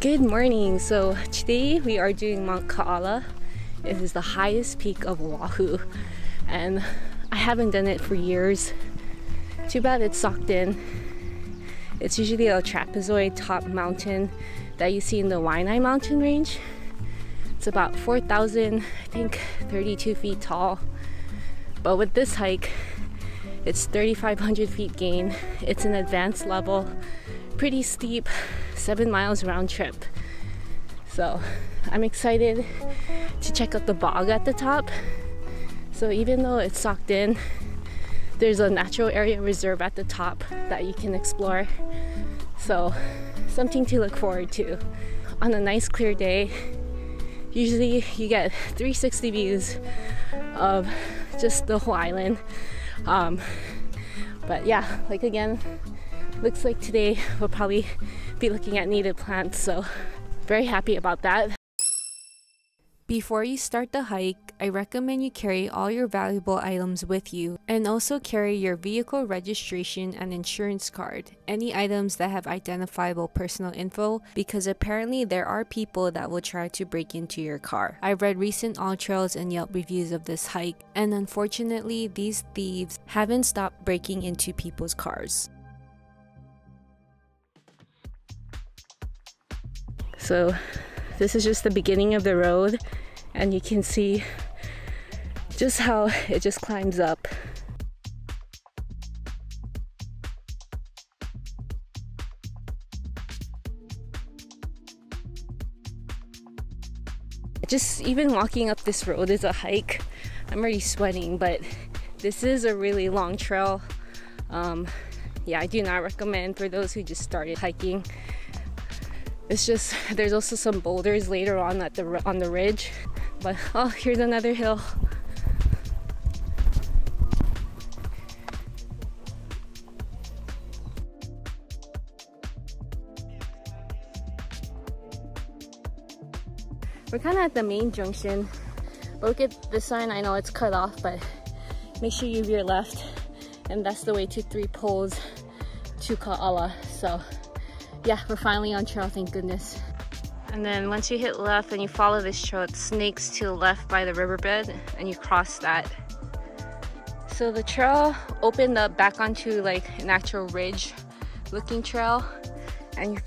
Good morning. So today we are doing Mount Ka'ala. It is the highest peak of Oahu, and I haven't done it for years. Too bad it's socked in. It's usually a trapezoid top mountain that you see in the Waianae mountain range. It's about 4,000, I think 32 feet tall. But with this hike, it's 3,500 feet gain. It's an advanced level, pretty steep, 7 miles round trip. So I'm excited to check out the bog at the top. So even though it's socked in, there's a natural area reserve at the top that you can explore. So something to look forward to. On a nice clear day, usually you get 360 views of just the whole island. But yeah, like again, looks like today we'll probably be looking at native plants, so very happy about that. Before you start the hike, I recommend you carry all your valuable items with you, and also carry your vehicle registration and insurance card, any items that have identifiable personal info, because apparently there are people that will try to break into your car. I've read recent AllTrails and Yelp reviews of this hike, and unfortunately these thieves haven't stopped breaking into people's cars. So this is just the beginning of the road, and you can see just how it just climbs up. Just even walking up this road is a hike. I'm already sweating, but this is a really long trail. Yeah, I do not recommend for those who just started hiking. It's just, there's also some boulders later on at on the ridge. But oh, here's another hill. We're kind of at the main junction. But look at the sign. I know it's cut off, but make sure you veer left, and that's the way to 3 poles to Ka'ala. So yeah, we're finally on trail, thank goodness. And then once you hit left and you follow this trail, it snakes to the left by the riverbed, and you cross that. So the trail opened up back onto like an actual ridge looking trail, and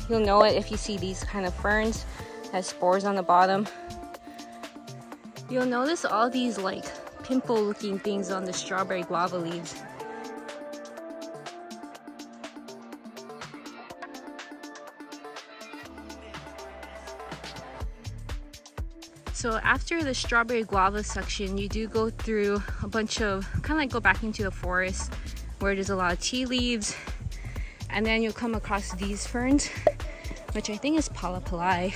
you'll know it if you see these kind of ferns has spores on the bottom. You'll notice all these like pimple looking things on the strawberry guava leaves. So after the strawberry guava section, you do go through a bunch of, kind of like go back into the forest where there's a lot of tea leaves, and then you'll come across these ferns, which I think is palapalai,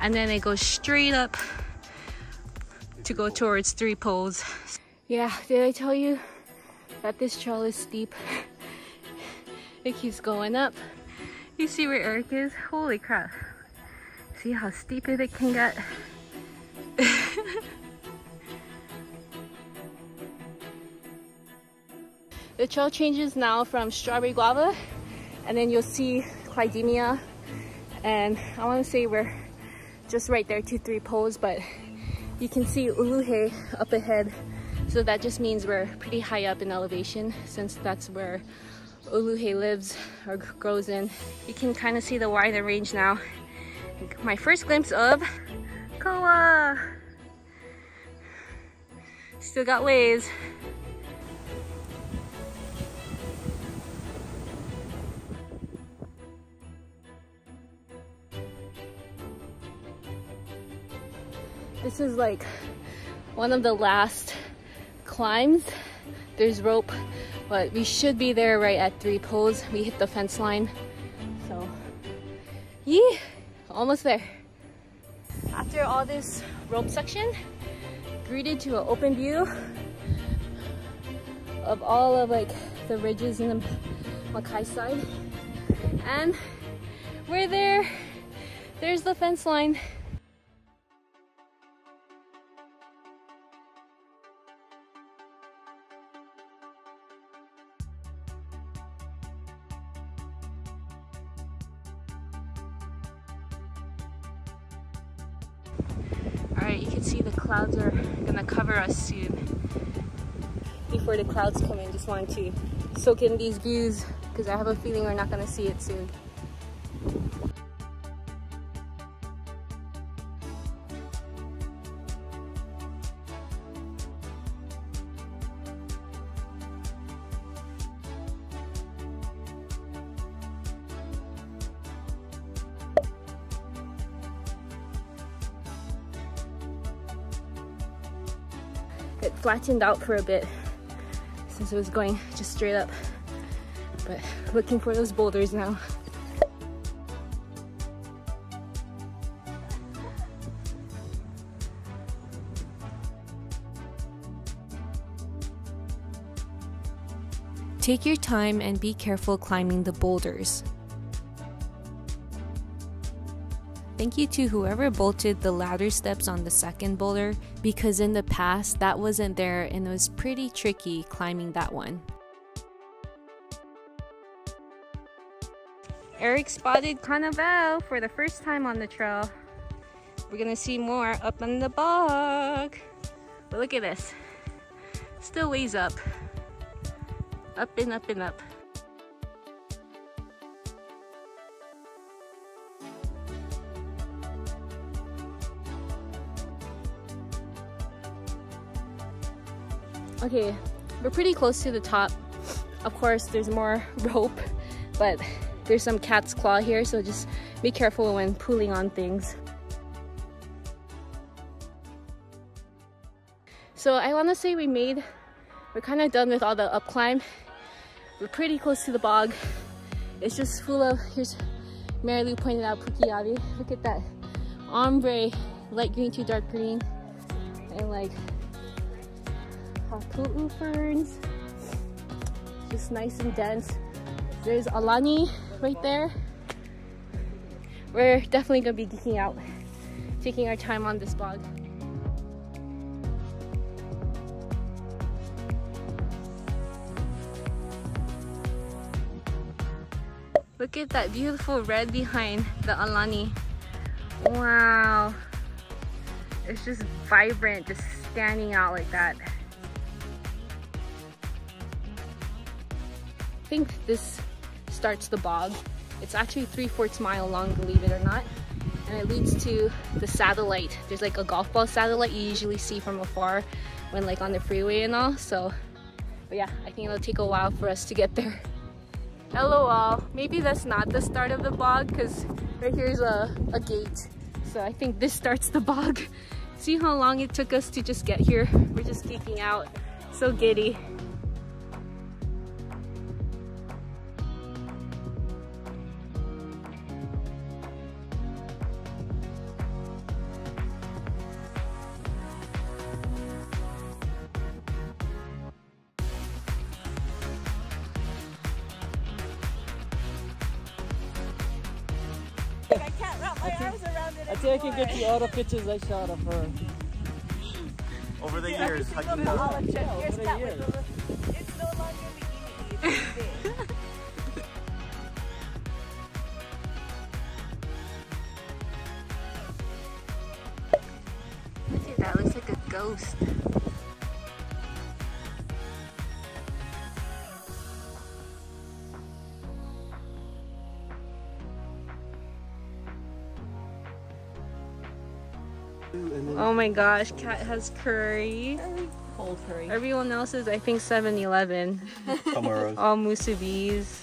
and then it goes straight up to go towards 3 poles. Yeah, did I tell you that this trail is steep? It keeps going up. You see where Eric is? Holy crap. See how steep it can get? The trail changes now from strawberry guava, and then you'll see Clydemia, and I want to say we're just right there to 3 poles, but you can see Uluhe up ahead, so that just means we're pretty high up in elevation, since that's where Uluhe lives or grows in. You can kind of see the wider range now. My first glimpse of Koa. Still got ways. This is like one of the last climbs. There's rope, but we should be there right at 3 poles. We hit the fence line. So, yeah, almost there. After all this rope section, greeted to an open view of all of like the ridges in the Makai side, and we're there. There's the fence line. Alright, you can see the clouds are gonna cover us soon. Before the clouds come in, just wanted to soak in these views because I have a feeling we're not gonna see it soon. It flattened out for a bit since it was going just straight up, but looking for those boulders now. Take your time and be careful climbing the boulders. Thank you to whoever bolted the ladder steps on the second boulder, because in the past that wasn't there and it was pretty tricky climbing that one. Eric spotted Carnival for the first time on the trail. We're gonna see more up on the bog. But look at this. Still ways up. Up and up and up. Okay, we're pretty close to the top. Of course, there's more rope, but there's some cat's claw here, so just be careful when pulling on things. So I want to say we're kind of done with all the up climb. We're pretty close to the bog. It's just full of, here's Mary Lou pointed out, pukiabi. Look at that ombre, light green to dark green, and like haku'u ferns, just nice and dense. There's alani right there. We're definitely gonna be geeking out, taking our time on this bog. Look at that beautiful red behind the alani. Wow, it's just vibrant, just standing out like that. I think this starts the bog. It's actually 3/4 mile long, believe it or not, and it leads to the satellite. There's like a golf ball satellite you usually see from afar when like on the freeway and all. So, but yeah, I think it'll take a while for us to get there. LOL, maybe that's not the start of the bog, because right here's a gate. So I think this starts the bog. See how long it took us to just get here? We're just geeking out, so giddy. I can't wrap my arms around it. I think I can get you all the pictures I shot of her. Over the years, hiking It's up. no longer bikini. Look at that, looks like a ghost. Oh my gosh, Kat has curry. Cold curry. Everyone else is, I think, 7-Eleven. All musubis.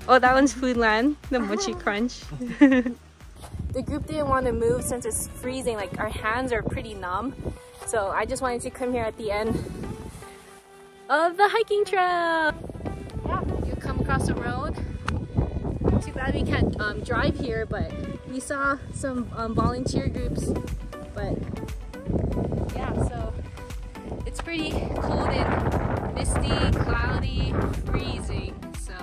Oh, that one's Foodland, the mochi crunch. The group didn't want to move since it's freezing, like our hands are pretty numb. So I just wanted to come here at the end of the hiking trail. Yeah, you come across the road. Too bad we can't drive here, but we saw some volunteer groups. But yeah, so it's pretty cold and misty, cloudy, freezing. So,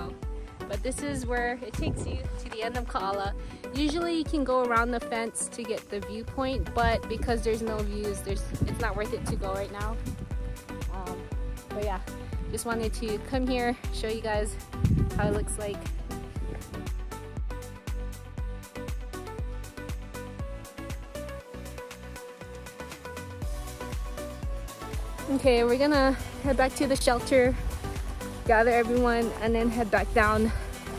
but this is where it takes you to the end of Ka'ala. Usually you can go around the fence to get the viewpoint, but because there's no views, it's not worth it to go right now. But yeah, just wanted to come here, show you guys how it looks like. Okay, we're gonna head back to the shelter, gather everyone, and then head back down.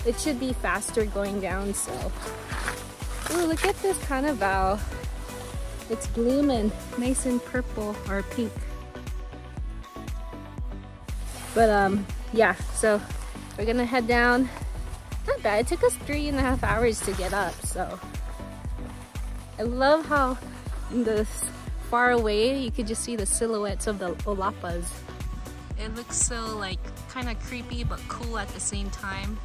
It should be faster going down, so. Ooh, look at this carnival. It's blooming, nice and purple or pink. But yeah, so we're gonna head down. Not bad, it took us 3.5 hours to get up, so. I love how in the far away you could just see the silhouettes of the olapas. It looks so like kind of creepy but cool at the same time.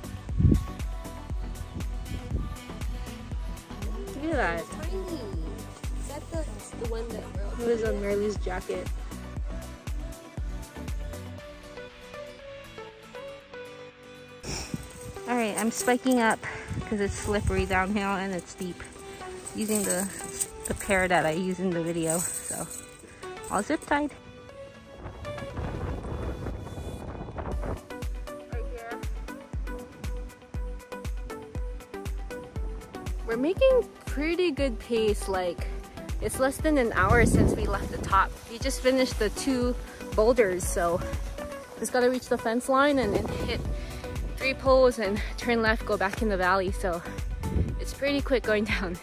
Look at that. Tiny. That's the one that It was on Merle's jacket. Alright, I'm spiking up because it's slippery downhill and it's steep. Using the pair that I used in the video, so all zip tied. Right here. We're making pretty good pace, like it's less than an hour since we left the top. We just finished the 2 boulders, so just gotta reach the fence line and then hit 3 poles and turn left, go back in the valley, so it's pretty quick going down.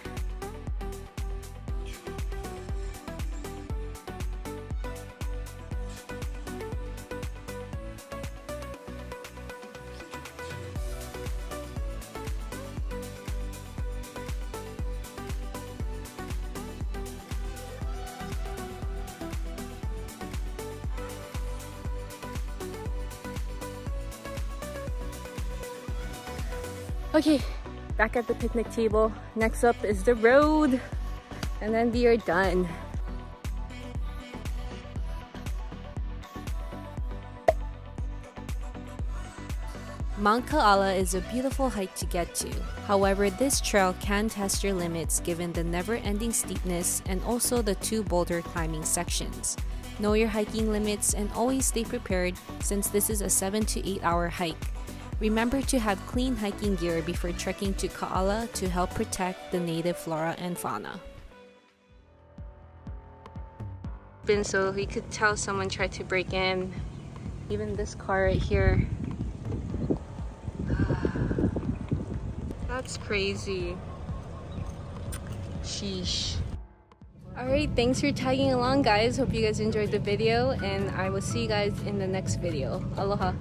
Okay, back at the picnic table. Next up is the road, and then we are done. Mount Ka'ala is a beautiful hike to get to. However, this trail can test your limits given the never-ending steepness and also the 2 boulder climbing sections. Know your hiking limits and always stay prepared since this is a 7 to 8 hour hike. Remember to have clean hiking gear before trekking to Ka'ala to help protect the native flora and fauna. So we could tell someone tried to break in. Even this car right here. That's crazy. Sheesh. Alright, thanks for tagging along, guys. Hope you guys enjoyed the video, and I will see you guys in the next video. Aloha.